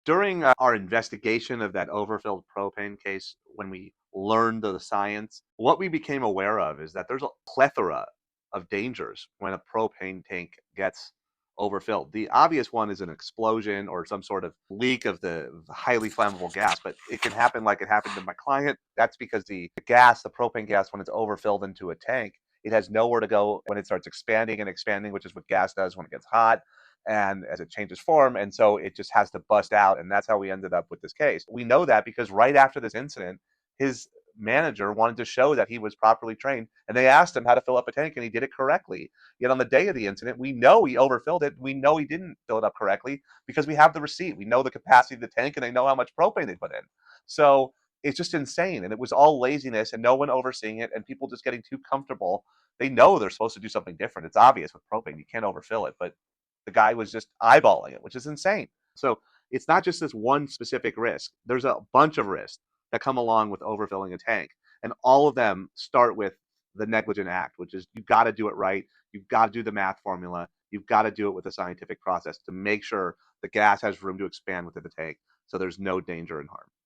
During our investigation of that overfilled propane case, when we learned the science, what we became aware of is that there's a plethora of dangers when a propane tank gets overfilled. The obvious one is an explosion or some sort of leak of the highly flammable gas, but it can happen like it happened to my client. That's because the propane gas, when it's overfilled into a tank, it has nowhere to go when it starts expanding and expanding, which is what gas does when it gets hot and as it changes form. And so it just has to bust out. And that's how we ended up with this case. We know that because right after this incident, his manager wanted to show that he was properly trained, and they asked him how to fill up a tank, and he did it correctly. Yet on the day of the incident, we know he overfilled it. We know he didn't fill it up correctly because we have the receipt. We know the capacity of the tank, and they know how much propane they put in. So it's just insane. And it was all laziness and no one overseeing it and people just getting too comfortable. They know they're supposed to do something different. It's obvious with propane. You can't overfill it, but the guy was just eyeballing it, which is insane. So it's not just this one specific risk. There's a bunch of risks that come along with overfilling a tank. And all of them start with the negligent act, which is you've got to do it right. You've got to do the math formula. You've got to do it with a scientific process to make sure the gas has room to expand within the tank so there's no danger and harm.